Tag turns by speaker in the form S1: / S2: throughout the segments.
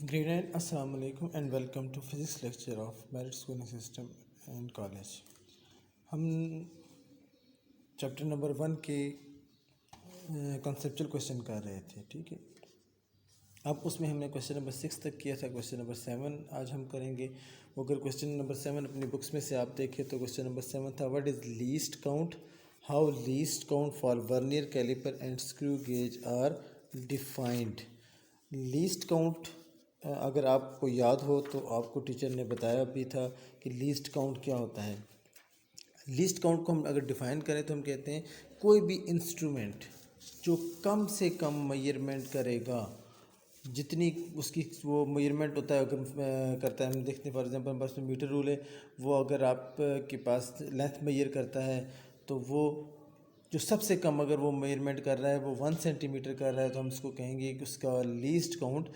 S1: Grade 9, Assalamu alaikum and welcome to physics lecture of Merit Schooling System and College। हम chapter number 1 के conceptual question कर रहे थे, ठीक है। अब उसमें हमने क्वेश्चन नंबर 6 तक किया था। क्वेश्चन नंबर 7 आज हम करेंगे। अगर क्वेश्चन नंबर 7 अपनी बुक्स में से आप देखें तो क्वेश्चन नंबर 7 था, what is least count, how least count for vernier caliper and screw gauge are defined. Least count अगर आपको याद हो तो आपको टीचर ने बताया भी था कि लीस्ट काउंट क्या होता है। लीस्ट काउंट को हम अगर डिफ़ाइन करें तो हम कहते हैं कोई भी इंस्ट्रूमेंट जो कम से कम मेजरमेंट करेगा, जितनी उसकी वो मेजरमेंट होता है अगर करता है। हम देखते हैं फॉर एग्जांपल हमारे पास में मीटर रूल है, वो अगर आप के पास लेंथ मेजर करता है तो वो जो सबसे कम अगर वो मेजरमेंट कर रहा है वो 1 सेंटीमीटर कर रहा है तो हम उसको कहेंगे कि उसका लीस्ट काउंट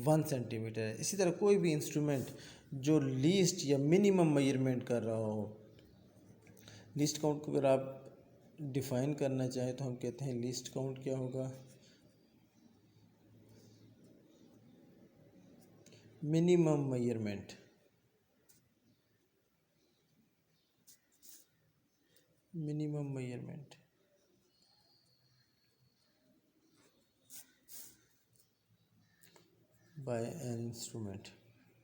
S1: 1 सेंटीमीटर है। इसी तरह कोई भी इंस्ट्रूमेंट जो लीस्ट या मिनिमम मेजरमेंट कर रहा हो, लीस्ट काउंट को अगर आप डिफ़ाइन करना चाहें तो हम कहते हैं लीस्ट काउंट क्या होगा, minimum measurement. Minimum measurement by an instrument,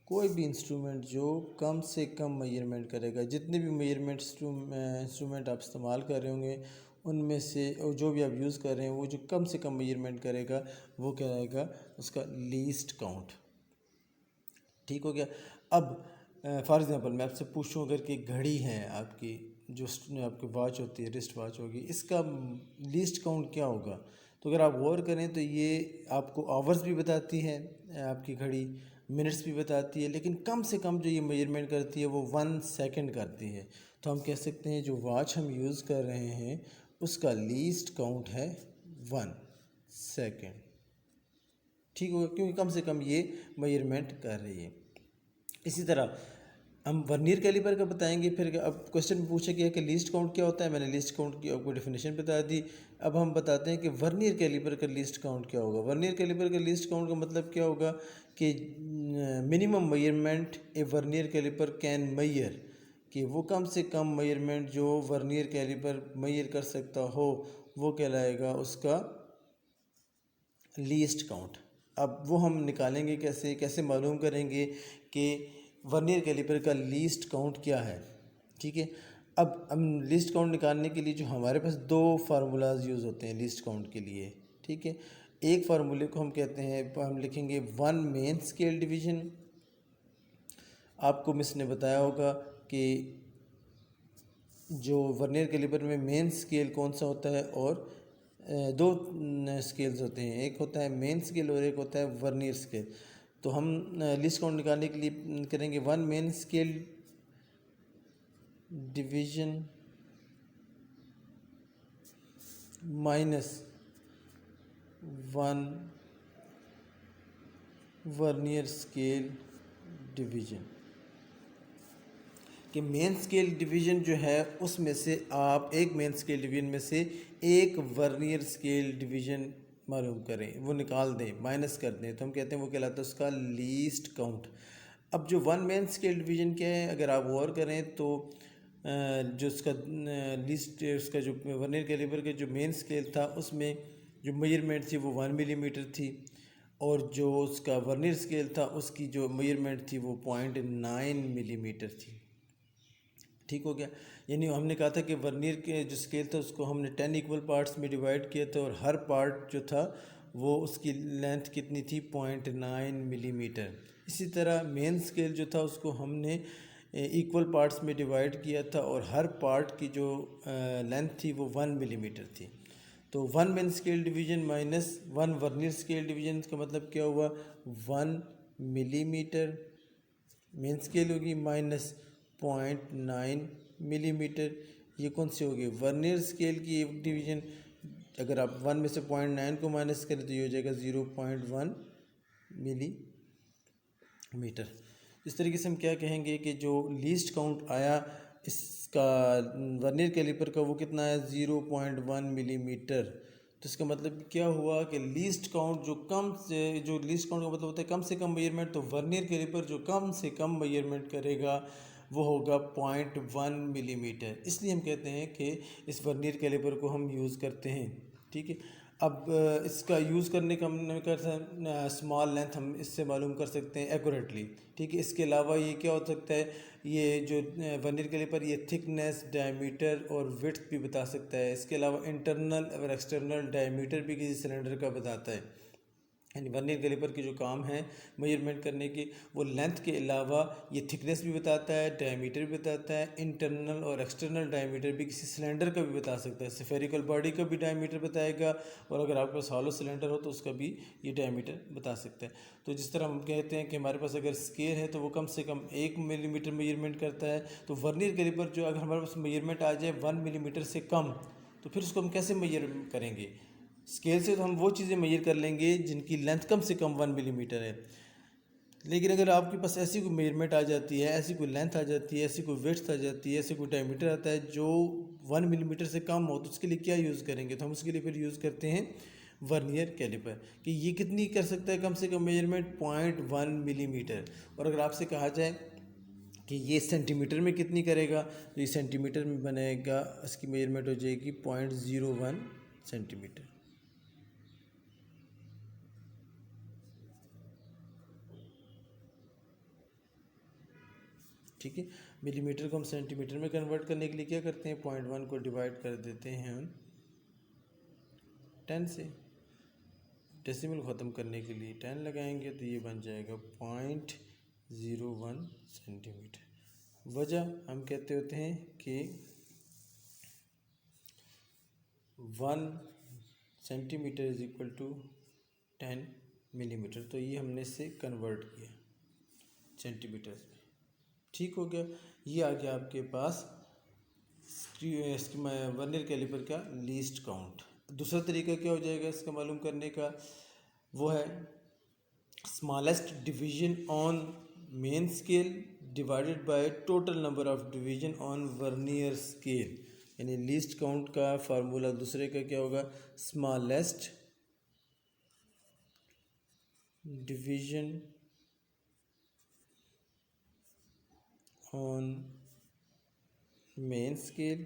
S1: कोई भी इंस्ट्रूमेंट जो कम से कम मेजरमेंट करेगा। जितने भी मेजरमेंट इंस्ट्रूमेंट आप इस्तेमाल कर रहे होंगे उनमें से और जो भी आप यूज़ कर रहे हैं वो जो कम से कम मेजरमेंट करेगा वो क्या रहेगा, उसका लीस्ट काउंट। ठीक हो गया। अब फॉर एग्ज़ाम्पल मैं आपसे पूछूं अगर कि घड़ी है आपकी, जो आपकी वॉच होती है, रिस्ट वॉच होगी, इसका लीस्ट काउंट क्या होगा। तो अगर आप गौर करें तो ये आपको आवर्स भी बताती है आपकी घड़ी, मिनट्स भी बताती है, लेकिन कम से कम जो ये मेजरमेंट करती है वो 1 सेकंड करती है। तो हम कह सकते हैं जो वॉच हम यूज़ कर रहे हैं उसका लीस्ट काउंट है 1 सेकंड। ठीक होगा, क्योंकि कम से कम ये मेजरमेंट कर रही है। इसी तरह हम वर्नियर कैलिपर का बताएंगे। फिर अब क्वेश्चन में पूछा गया कि लीस्ट काउंट क्या होता है, मैंने लीस्ट काउंट की आपको डेफिनेशन बता दी। अब हम बताते हैं कि वर्नियर कैलिपर का लीस्ट काउंट क्या होगा। वर्नियर कैलिपर का लीस्ट काउंट का मतलब क्या होगा कि minimum measurement a vernier caliper can measure, कि वो कम से कम मेजरमेंट जो वर्नियर कैलिपर मेजर कर सकता हो वो कहलाएगा उसका लीस्ट काउंट। अब वो हम निकालेंगे कैसे, कैसे मालूम करेंगे कि वर्नियर कैलिपर का लीस्ट काउंट क्या है। ठीक है। अब हम लीस्ट काउंट निकालने के लिए जो हमारे पास दो फार्मूलाज यूज़ होते हैं लीस्ट काउंट के लिए, ठीक है। एक फार्मूले को हम कहते हैं, हम लिखेंगे 1 मेन स्केल डिवीजन। आपको मिस ने बताया होगा कि जो वर्नियर कैलिपर में मेन स्केल कौन सा होता है, और दो स्केल्स होते हैं, एक होता है मेन स्केल और एक होता है वर्नियर स्केल। तो हम लिस्ट काउंट निकालने के लिए करेंगे 1 main scale division minus 1 vernier scale division. कि मेन स्केल डिवीज़न जो है उसमें से आप एक मेन स्केल डिवीज़न में से एक वर्नियर स्केल डिवीज़न मालूम करें, वो निकाल दें, माइनस कर दें, तो हम कहते हैं वो कहलाता है उसका लीस्ट काउंट। अब जो 1 मेन स्केल डिवीज़न क्या है, अगर आप गौर करें तो जो उसका लीस्ट, उसका जो वर्नियर कैलिपर के जो मेन स्केल था उसमें जो मेजरमेंट थी वो 1 मिलीमीटर थी, और जो उसका वर्नियर स्केल था उसकी जो मेजरमेंट थी वो 0.9 मिलीमीटर थी। ठीक हो गया। यानी हमने कहा था कि वर्नियर के जो स्केल था उसको हमने 10 इक्वल पार्ट्स में डिवाइड किया था, और हर पार्ट जो था वो उसकी लेंथ कितनी थी, 0.9 मिलीमीटर। इसी तरह मेन स्केल जो था उसको हमने इक्वल पार्ट्स में डिवाइड किया था, और हर पार्ट की जो लेंथ थी वो 1 मिलीमीटर थी। तो 1 main scale division minus 1 vernier scale division का मतलब क्या हुआ, 1 मिलीमीटर मेन स्केल होगी माइनस 0.9 मिलीमीटर। ये कौन सी होगी, वर्नियर स्केल की एक डिवीज़न। अगर आप 1 में से 0.9 को माइनस करें तो ये हो जाएगा 0.1 मिलीमीटर। इस तरीके से हम क्या कहेंगे कि जो लीस्ट काउंट आया इसका वर्नियर कैलिपर का वो कितना है, 0.1 मिलीमीटर। तो इसका मतलब क्या हुआ कि लीस्ट काउंट जो कम से जो लीस्ट काउंट का मतलब होता है कम से कम मेजरमेंट, तो वर्नियर कैलिपर जो कम से कम मेजरमेंट करेगा वो होगा 0.1 मिलीमीटर। इसलिए हम कहते हैं कि इस वर्नियर कैलिपर को हम यूज़ करते हैं। ठीक है, अब इसका यूज़ करने का हमने कर स्मॉल लेंथ हम इससे मालूम कर सकते हैं एक्यूरेटली। ठीक है, इसके अलावा ये क्या हो सकता है, ये जो वर्नियर कैलिपर ये थिकनेस, डायमीटर और विड्थ भी बता सकता है। इसके अलावा इंटरनल और एक्सटर्नल डायमीटर भी किसी सिलेंडर का बताता है। यानी वर्नियर कैलिपर के जो काम है मेजरमेंट करने की, वो लेंथ के अलावा ये थिकनेस भी बताता है, डायमीटर भी बताता है, इंटरनल और एक्सटर्नल डायमीटर भी किसी सिलेंडर का भी बता सकता है। स्फेरिकल बॉडी का भी डायमीटर बताएगा, और अगर आपके पास हॉलो सिलेंडर हो तो उसका भी ये डायमीटर बता सकता है। तो जिस तरह हम कहते हैं कि हमारे पास अगर स्केल है तो वो कम से कम 1 मिलीमीटर मेजरमेंट करता है, तो वर्नियर कैलिपर जो अगर हमारे पास मेजरमेंट आ जाए 1 मिलीमीटर से कम, तो फिर उसको हम कैसे मेजर करेंगे? स्केल से तो हम वो चीज़ें मेजर कर लेंगे जिनकी लेंथ कम से कम 1 मिलीमीटर है। लेकिन अगर आपके पास ऐसी कोई मेजरमेंट आ जाती है, ऐसी कोई लेंथ आ जाती है, ऐसी कोई विड्थ आ जाती है, ऐसी कोई डायमीटर आता है जो 1 मिलीमीटर से कम हो, तो उसके लिए क्या यूज़ करेंगे? तो हम उसके लिए फिर यूज़ करते हैं वर्नियर कैलिपर कि ये कितनी कर सकता है कम से कम मेजरमेंट 0.1 मिलीमीटर। और अगर आपसे कहा जाए कि ये सेंटीमीटर में कितनी करेगा, तो ये सेंटीमीटर में बनेगा, इसकी मेजरमेंट हो जाएगी 0.01 सेंटीमीटर। ठीक है, मिलीमीटर को हम सेंटीमीटर में कन्वर्ट करने के लिए क्या करते हैं, 0.1 को डिवाइड कर देते हैं हम 10 से। डेसिमल ख़त्म करने के लिए 10 लगाएंगे तो ये बन जाएगा 0.01 सेंटीमीटर। वजह हम कहते होते हैं कि 1 centimetre is equal to 10 millimetre, तो ये हमने इससे कन्वर्ट किया सेंटीमीटर में। ठीक हो गया, ये आ गया आपके पास वर्नियर कैलिपर का लीस्ट काउंट। दूसरा तरीका क्या हो जाएगा इसका मालूम करने का, वो है smallest division on main scale divided by total number of division on vernier scale. यानी लीस्ट काउंट का फार्मूला दूसरे का क्या होगा, smallest division on main scale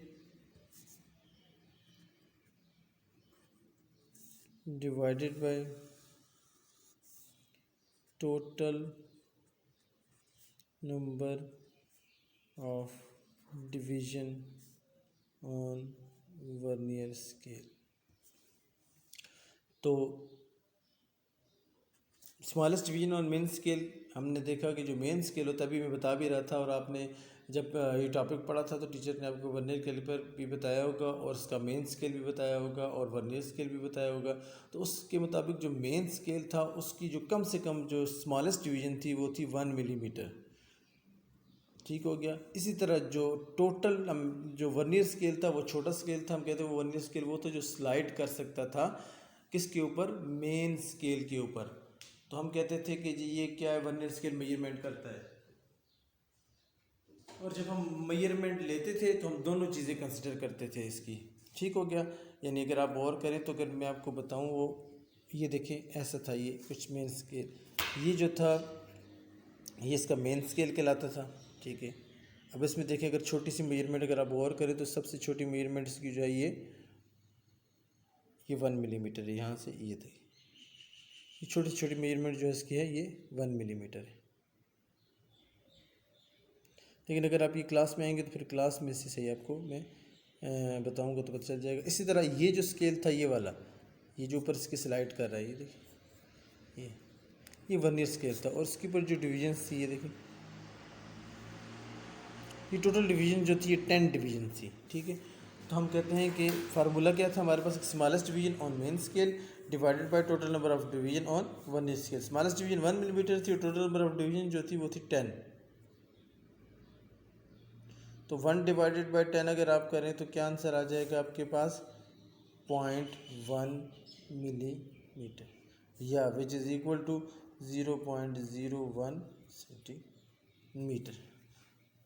S1: divided by total number of division on vernier scale. तो smallest division on main scale हमने देखा कि जो मेन स्केल होता है, अभी मैं बता भी रहा था, और आपने जब ये टॉपिक पढ़ा था तो टीचर ने आपको वर्नियर कैलिपर भी बताया होगा और उसका मेन स्केल भी बताया होगा और वर्नियर स्केल भी बताया होगा। तो उसके मुताबिक जो मेन स्केल था उसकी जो कम से कम जो स्मॉलेस्ट डिवीजन थी वो थी 1 मिलीमीटर। ठीक हो गया। इसी तरह जो टोटल जो वर्नियर स्केल था वो छोटा स्केल था, हम कहते हैं वो वर्नियर स्केल वो था जो स्लाइड कर सकता था किसके ऊपर, मेन स्केल के ऊपर। तो हम कहते थे कि जी ये क्या है, वर्नियर स्केल मेजरमेंट करता है। और जब हम मेजरमेंट लेते थे तो हम दोनों चीज़ें कंसिडर करते थे इसकी। ठीक हो गया, यानी अगर आप और करें तो अगर मैं आपको बताऊं, वो ये देखें ऐसा था, ये कुछ मेन स्केल, ये जो था ये इसका मेन स्केल कहलाता था। ठीक है, अब इसमें देखें अगर छोटी सी मेजरमेंट अगर आप और करें तो सबसे छोटी मेजरमेंट इसकी जो है ये 1 मिलीमीटर है। यहाँ से ये देखिए ये छोटी छोटी मेजरमेंट जो है इसकी है ये 1 मिलीमीटर है। लेकिन अगर आप ये क्लास में आएंगे तो फिर क्लास में से सही आपको मैं बताऊंगा तो पता चल जाएगा। इसी तरह ये जो स्केल था ये वाला, ये जो ऊपर इसकी स्लाइड कर रहा है, ये देखिए ये वर्नियर स्केल था, और इसके ऊपर जो डिवीजन्स थी ये देखिए, ये टोटल डिवीजन जो थी ये 10 डिवीजन थी। ठीक है, तो हम कहते हैं कि फार्मूला क्या था हमारे पास, smallest division on main scale divided by total number of division on vernier scale. Smallest division 1 millimetre थी और टोटल नंबर ऑफ डिवीजन जो थी वो थी 10। तो 1 डिवाइडेड बाई 10 अगर आप करें तो क्या आंसर आ जाएगा आपके पास, 0.1 मिलीमीटर, या which is equal to 0.01 centimetre.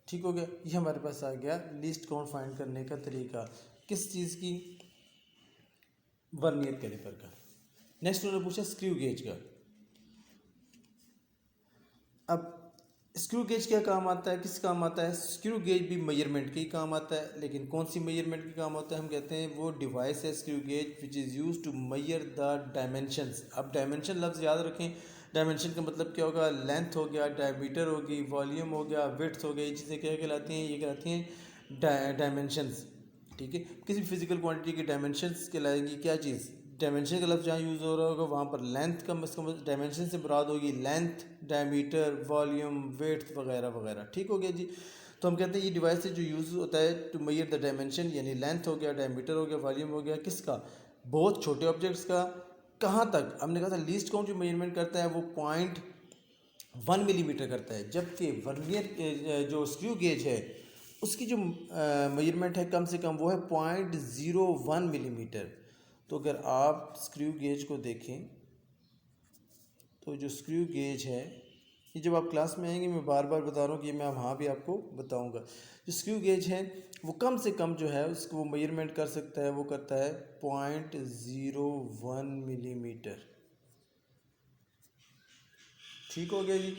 S1: ठीक हो गया, ये हमारे पास आ गया लीस्ट काउंट फाइंड करने का तरीका। किस चीज़ की, वर्नियर कैलिपर का। नेक्स्ट उन्होंने पूछा स्क्रू गेज का। अब स्क्रू गेज क्या काम आता है, किस काम आता है? स्क्रू गेज भी मेजरमेंट के ही काम आता है, लेकिन कौन सी मेजरमेंट के काम होता है? हम कहते हैं वो डिवाइस है screw gauge which is use to measure the dimensions. अब डायमेंशन लफ्ज़ याद रखें, डायमेंशन का मतलब क्या होगा? लेंथ हो गया, डायमीटर होगी, वॉल्यूम हो गया, विड्थ हो गया, ये चीज़ें क्या कहलाती हैं? ये कहलाती हैं डायमेंशंस। ठीक है, किसी भी फिजिकल क्वांटिटी के डायमेंशंस कहलाएंगी क्या चीज़? डायमेंशन का लफ्ज़ जहाँ यूज़ हो रहा होगा वहाँ पर लेंथ का मतलब डायमेंशन से मुराद होगी लेंथ, डायमीटर, वॉल्यूम, वेट वगैरह वगैरह। ठीक हो गया जी। तो हम कहते हैं ये डिवाइस जो यूज़ होता है टू मेजर द डायमेंशन, यानी लेंथ हो गया, डायमीटर हो गया, वॉल्यूम हो गया, किसका? बहुत छोटे ऑब्जेक्ट्स का। कहाँ तक? हमने कहा था लीस्ट काउंट जो मेजरमेंट करता है वो 0.1 मिलीमीटर करता है, जबकि वर्नियर जो स्क्रू गेज है उसकी जो मेजरमेंट है कम से कम वो है 0.01 मिलीमीटर। तो अगर आप स्क्रू गेज को देखें तो जो स्क्रू गेज है, ये जब आप क्लास में आएंगे मैं बार बार बता रहा हूँ कि मैं वहाँ भी आपको बताऊँगा। जो स्क्रू गेज है वो कम से कम जो है उसको वो मेजरमेंट कर सकता है, वो करता है 0.01 मिलीमीटर। ठीक हो गया जी।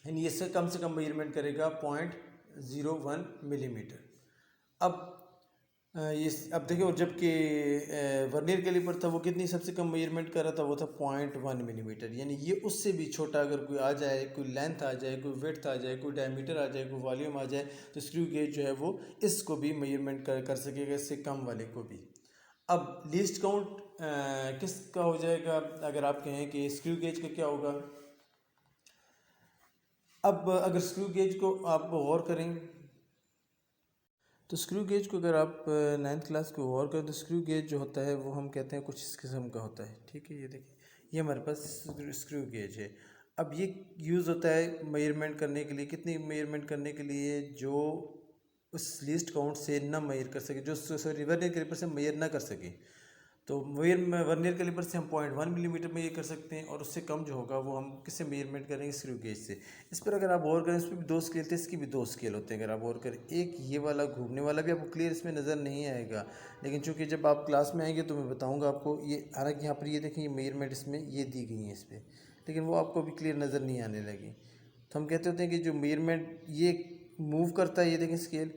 S1: यानी इससे कम मेजरमेंट करेगा 0.01 मिलीमीटर। अब ये अब देखिए, और जबकि वर्नियर कैलिपर था वो कितनी सबसे कम मेजरमेंट कर रहा था, वो था 0.1 मिलीमीटर। यानी ये उससे भी छोटा अगर कोई आ जाए, कोई लेंथ आ जाए, कोई विड्थ आ जाए, कोई डायमीटर आ जाए, कोई वॉल्यूम आ जाए, तो स्क्रू गेज जो है वो इसको भी मेजरमेंट कर सकेगा, इससे कम वाले को भी। अब लीस्ट काउंट किसका हो जाएगा? अगर आप कहें कि स्क्रू गेज का क्या होगा? अब अगर स्क्रू गेज को आप गौर करें तो स्क्रू गेज को अगर आप 9th क्लास को गौर करें तो स्क्रू गेज जो होता है वो हम कहते हैं कुछ इस किस्म का होता है। ठीक है, ये देखिए ये हमारे पास स्क्रू गेज है। अब ये यूज़ होता है मेजरमेंट करने के लिए, कितनी मेजरमेंट करने के लिए? जो उस लीस्ट काउंट से ना मेजर कर सके, जो सॉरी वर्नियर कैलिपर से मेजर ना कर सके। तो वर्नियर कैलिपर से हम 0.1 मिलीमीटर में ये कर सकते हैं, और उससे कम जो होगा वो हम किससे मेजरमेंट करेंगे? स्क्रू गेज से। इस पर अगर आप गौर करें, इस पर भी दो स्केल थे, इसकी भी दो स्केल होते हैं। अगर आप गौर करें, एक ये वाला घूमने वाला भी आपको क्लियर इसमें नज़र नहीं आएगा, लेकिन चूंकि जब आप क्लास में आएंगे तो मैं बताऊँगा आपको। ये हालांकि यहाँ पर ये देखें, ये मेजरमेंट इसमें ये दी गई है इस पर, लेकिन वो आपको भी क्लियर नज़र नहीं आने लगी। तो हम कहते होते हैं कि जो मेजरमेंट ये मूव करता है, ये देखें स्केल,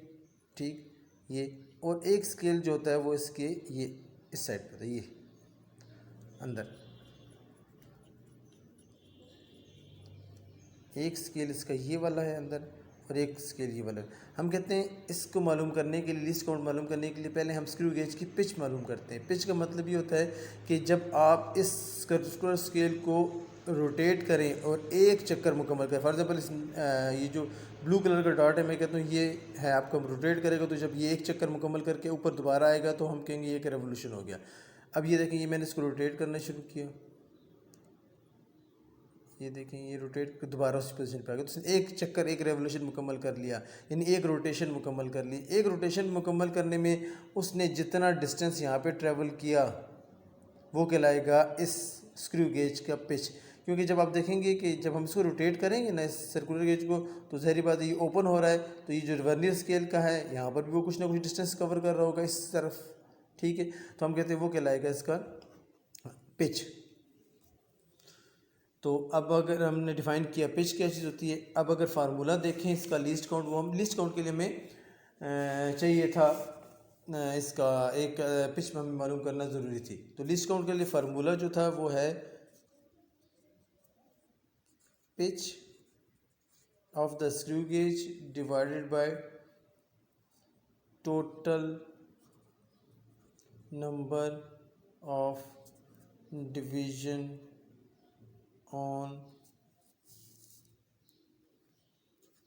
S1: ठीक, ये, और एक स्केल जो होता है वो इसके ये इस साइड पर है, ये अंदर एक स्केल इसका ये वाला है अंदर, और एक स्केल ये वाला है। हम कहते हैं इसको मालूम करने के लिए, लीस्ट काउंट मालूम करने के लिए पहले हम स्क्रू गेज की पिच मालूम करते हैं। पिच का मतलब ये होता है कि जब आप इस सर्कुलर स्केल को रोटेट करें और एक चक्कर मुकम्मल करें, फॉर एग्जाम्पल ये जो ब्लू कलर का डॉट है, मैं कहता हूँ ये है आपका, रोटेट करेगा तो जब ये एक चक्कर मुकम्मल करके ऊपर दोबारा आएगा तो हम कहेंगे ये एक रेवोल्यूशन हो गया। अब ये देखें, ये मैंने इसको रोटेट करना शुरू किया, ये देखें ये रोटेट दोबारा उस पोजीशन पे आ गया, तो उसने एक चक्कर, एक रेवोल्यूशन मुकम्मल कर लिया, यानी एक रोटेशन मुकम्मल कर ली। एक रोटेशन मुकम्मल करने में उसने जितना डिस्टेंस यहाँ पे ट्रैवल किया वो कहलाएगा इस स्क्रू गेज का पिच। क्योंकि जब आप देखेंगे कि जब हम इसको रोटेट करेंगे ना इस सर्कुलर गेज को, तो ज़ाहिर बात है ये ओपन हो रहा है, तो ये जो वर्नियर स्केल का है यहाँ पर भी वो कुछ ना कुछ डिस्टेंस कवर कर रहा होगा इस तरफ। ठीक है, तो हम कहते हैं वो कहलाएगा इसका पिच। तो अब अगर हमने डिफ़ाइन किया पिच क्या चीज़ होती है, अब अगर फार्मूला देखें इसका लीस्ट काउंट, वो हम लीस्ट काउंट के लिए हमें चाहिए था इसका एक पिच हमें मालूम करना ज़रूरी थी। तो लीस्ट काउंट के लिए फार्मूला जो था वो है pitch of the screw gauge divided by total number of division on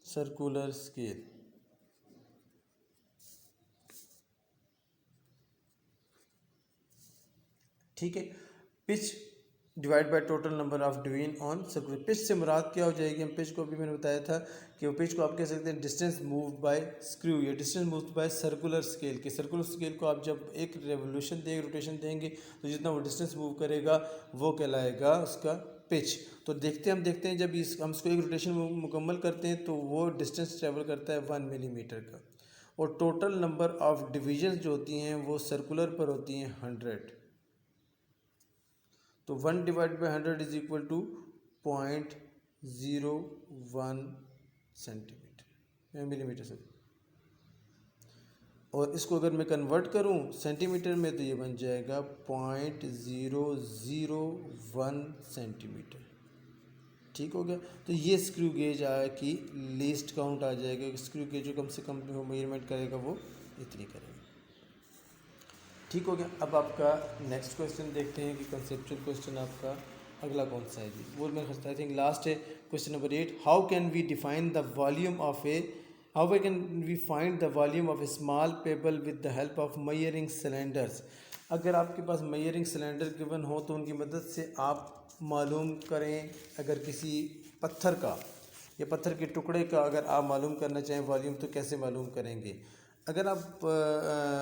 S1: circular scale. ठीक है, pitch divide by total number of division on circular. Pitch से मुराद क्या हो जाएगी? हम पिच को अभी मैंने बताया था कि वो पिच को आप कह सकते हैं डिस्टेंस मूव बाय स्क्रू या distance move by circular scale के। सर्कुलर स्केल को आप जब एक रेवोल्यूशन देंगे, रोटेशन देंगे, तो जितना वो डिस्टेंस मूव करेगा वो कहलाएगा उसका पिच। तो हम देखते हैं जब हम इसको एक रोटेशन मुकम्मल करते हैं तो वो डिस्टेंस ट्रेवल करता है 1 मिलीमीटर का। और टोटल नंबर ऑफ डिविजन्स जो होती हैं वो सर्कुलर पर होती हैं 100। तो 1 divide by 100 is equal to 0.01 centimetre millimetre से। और इसको अगर मैं कन्वर्ट करूं सेंटीमीटर में तो ये बन जाएगा 0.001 सेंटीमीटर। ठीक हो गया। तो ये स्क्रू गेज आया कि लीस्ट काउंट आ जाएगा, स्क्रू गेज जो कम से कम मेजरमेंट करेगा वो इतनी करेगा। ठीक हो गया। अब आपका नेक्स्ट क्वेश्चन देखते हैं कि कंसेप्चुअल क्वेश्चन आपका अगला कौन सा है जी। वो मैं आई थिंक लास्ट है question number 8। How can we define the volume of a How can we find the volume of a small pebble with the help of measuring cylinders? अगर आपके पास measuring cylinder गिवन हो तो उनकी मदद से आप मालूम करें। अगर किसी पत्थर का या पत्थर के टुकड़े का अगर आप मालूम करना चाहें वॉल्यूम तो कैसे मालूम करेंगे। अगर आप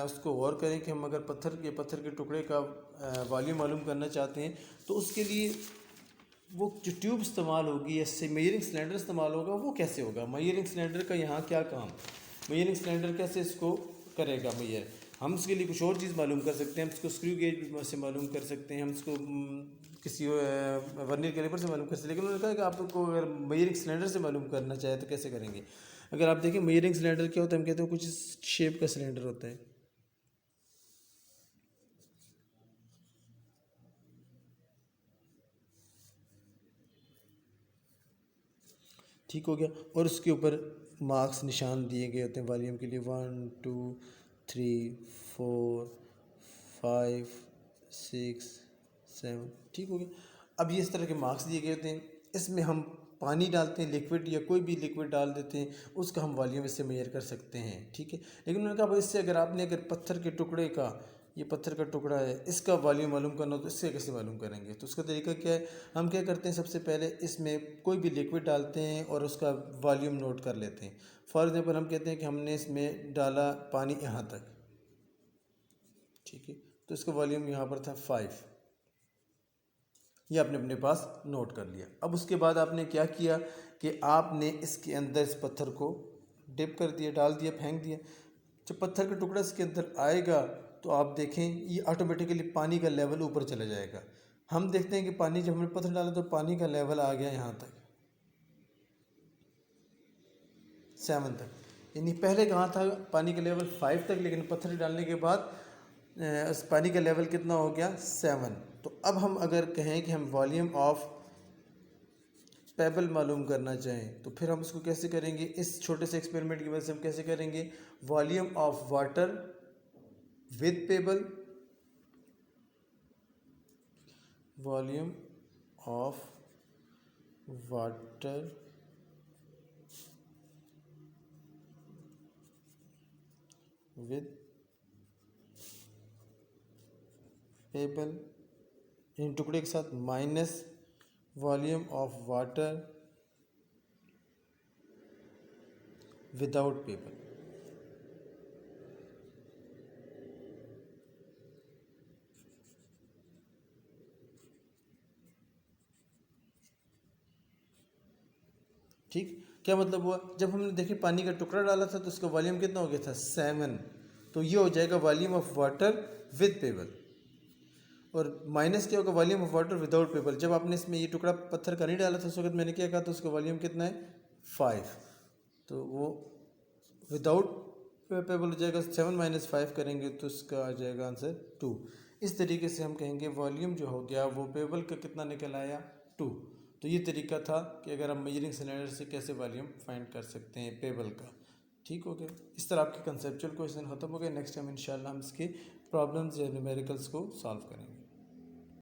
S1: उसको गौर करें कि हम अगर पत्थर के टुकड़े का वॉल्यूम मालूम करना चाहते हैं तो उसके लिए वो जो ट्यूब इस्तेमाल होगी या मेजरिंग सिलेंडर इस्तेमाल होगा वो कैसे होगा। मेजरिंग सिलेंडर का यहाँ क्या काम, मेजरिंग सिलेंडर कैसे इसको करेगा मेजर। हम इसके लिए कुछ और चीज़ मालूम कर सकते हैं, हम इसको स्क्रू गेज से मालूम कर सकते हैं, हम इसको किसी वर्नियर कैलिपर से मालूम कर सकते हैं। लेकिन उन्होंने कहा कि आपको अगर मेजरिंग सिलेंडर से मालूम करना चाहे तो कैसे करेंगे। अगर आप देखें मेजरिंग सिलेंडर क्या होता है, हम कहते हैं कुछ इस शेप का सिलेंडर होता है। ठीक हो गया। और उसके ऊपर मार्क्स निशान दिए गए होते हैं वॉल्यूम के लिए 1 2 3 4 5 6 7। ठीक हो गया। अब ये इस तरह के मार्क्स दिए गए होते हैं, इसमें हम पानी डालते हैं, लिक्विड या कोई भी लिक्विड डाल देते हैं, उसका हम वॉल्यूम इससे मेजर कर सकते हैं। ठीक है। लेकिन उन्होंने कहा भाई इससे अगर पत्थर के टुकड़े का, ये पत्थर का टुकड़ा है, इसका वॉल्यूम मालूम करना हो तो इससे कैसे मालूम करेंगे। तो उसका तरीका क्या है, हम क्या करते हैं सबसे पहले इसमें कोई भी लिक्विड डालते हैं और उसका वॉल्यूम नोट कर लेते हैं। फॉर एग्जांपल हम कहते हैं कि हमने इसमें डाला पानी यहाँ तक, ठीक है, तो इसका वॉल्यूम यहाँ पर था 5, ये आपने अपने पास नोट कर लिया। अब उसके बाद आपने क्या किया कि आपने इसके अंदर इस पत्थर को डिप कर दिया, डाल दिया, फेंक दिया। जब पत्थर का टुकड़ा इसके अंदर आएगा तो आप देखें ये ऑटोमेटिकली पानी का लेवल ऊपर चला जाएगा। हम देखते हैं कि पानी जब हमने पत्थर डाला तो पानी का लेवल आ गया यहाँ तक 7 तक, यानी पहले कहाँ था पानी का लेवल 5 तक, लेकिन पत्थर डालने के बाद उस पानी का लेवल कितना हो गया 7। तो अब हम अगर कहें कि हम वॉल्यूम ऑफ पेबल मालूम करना चाहें तो फिर हम इसको कैसे करेंगे, इस छोटे से एक्सपेरिमेंट की वजह से हम कैसे करेंगे, volume of water with payable, volume of water with payable in टुकड़े के साथ minus volume of water without payable. ठीक, क्या मतलब हुआ, जब हमने देखिए पानी का टुकड़ा डाला था तो उसका वॉल्यूम कितना हो गया था 7, तो ये हो जाएगा volume of water with payable. और माइनस क्या होगा, volume of water without payable. जब आपने इसमें ये टुकड़ा पत्थर का नहीं डाला था उस वक्त मैंने क्या कहा था, उसका वॉल्यूम कितना है 5, तो वो विदाउट पेबल हो जाएगा। 7 - 5 करेंगे तो इसका आ जाएगा आंसर 2। इस तरीके से हम कहेंगे वॉल्यूम जो हो गया वो पेबल का कितना निकल आया 2। तो ये तरीका था कि अगर हम मेजरिंग सिलेंडर से कैसे वॉल्यूम फाइंड कर सकते हैं पेबल का। ठीक हो गया। इस तरह आपके कंसेप्चुअल क्वेश्चन खत्म हो गए। नेक्स्ट टाइम इंशाल्लाह हम इसके प्रॉब्लम्स या न्यूमेरिकल्स को सॉल्व करेंगे।